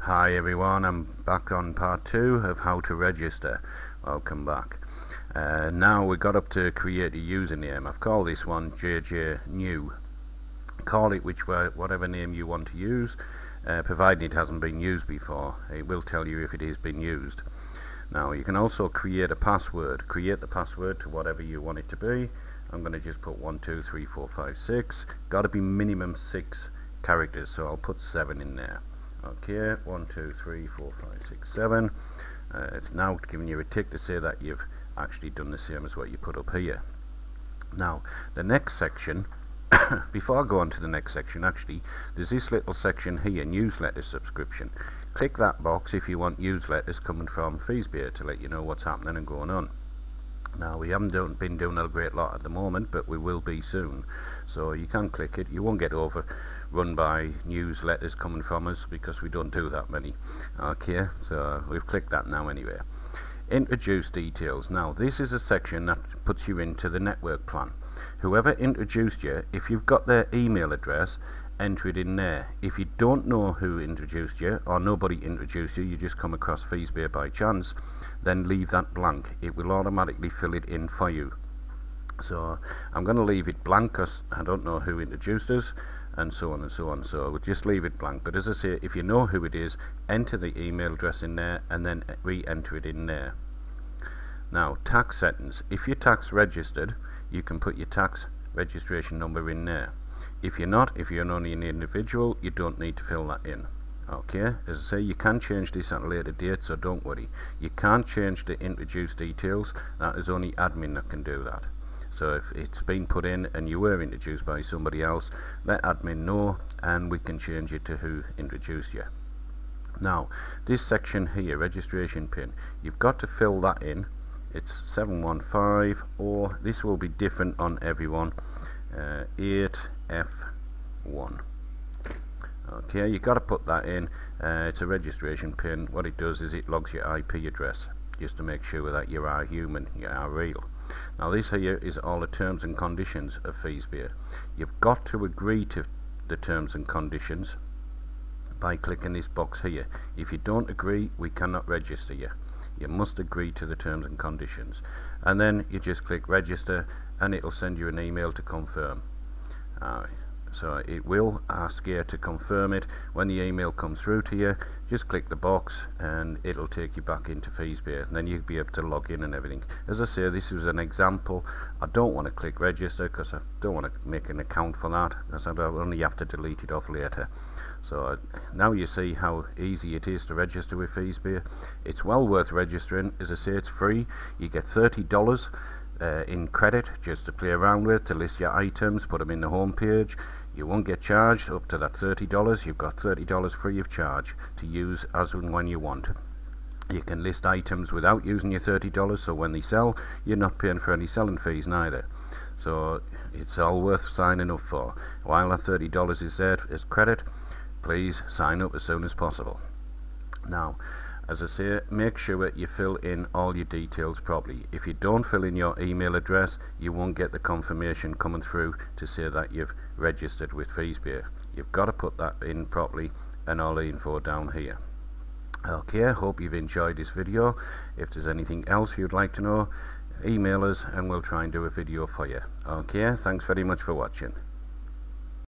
Hi everyone, I'm back on part 2 of how to register. Welcome back. Now we got up to create a username. I've called this one JJ New. Call it whatever name you want to use, provided it hasn't been used before. It will tell you if it has been used. Now you can also create a password. Create the password to whatever you want it to be. I'm going to just put 1 2 3 4 5 6. Got to be minimum 6 characters, so I'll put 7 in there. Okay, 1 2 3 4 5 6 7. It's now giving you a tick to say that you've actually done the same as what you put up here. Now the next section, before I go on to the next section, actually there's this little section here, newsletter subscription. Click that box if you want newsletters coming from Feesbay to let you know what's happening and going on. Now we haven't been doing a great lot at the moment, but we will be soon, so you can click it. You won't get overrun by newsletters coming from us because we don't do that many. Okay, so we've clicked that now anyway. Introduce details. Now this is a section that puts you into the network plan. Whoever introduced you, if you've got their email address, enter it in there. If you don't know who introduced you, or nobody introduced you, you just come across Feesbay by chance, then leave that blank. It will automatically fill it in for you. So I'm going to leave it blank because I don't know who introduced us, and so on and so on. So we'll just leave it blank. But as I say, if you know who it is, enter the email address in there and then re-enter it in there. Now tax settings. If you're tax registered, you can put your tax registration number in there. If you're not, if you're only an individual, you don't need to fill that in. Okay, as I say, you can change this at a later date, so don't worry. You can't change the introduce details. That is only admin that can do that. So if it's been put in and you were introduced by somebody else, let admin know and we can change it to who introduced you. Now this section here, registration pin, you've got to fill that in. It's 715, or this will be different on everyone. 8F1. Okay, you got to put that in. It's a registration pin. What it does is it logs your IP address just to make sure that you are human, you are real. Now this here is all the terms and conditions of Feesbay. You've got to agree to the terms and conditions by clicking this box here. If you don't agree, we cannot register you. You must agree to the terms and conditions, and then you just click register and it'll send you an email to confirm. So it will ask you to confirm it. When the email comes through to you, just click the box and it'll take you back into Feesbay, and then you'll be able to log in and everything. As I say, this is an example. I don't want to click register because I don't want to make an account for that, because I'll only have to delete it off later. So now you see how easy it is to register with Feesbay. It's well worth registering. As I say, it's free. You get $30 in credit just to play around with, to list your items, put them in the home page. You won't get charged up to that $30. You've got $30 free of charge to use as and when you want. You can list items without using your $30, so when they sell, you're not paying for any selling fees neither. So it's all worth signing up for. While that $30 is there as credit, please sign up as soon as possible. Now, as I say, make sure you fill in all your details properly. If you don't fill in your email address, you won't get the confirmation coming through to say that you've registered with Feesbay. You've got to put that in properly and all the info down here. Okay, I hope you've enjoyed this video. If there's anything else you'd like to know, email us and we'll try and do a video for you. Okay, thanks very much for watching.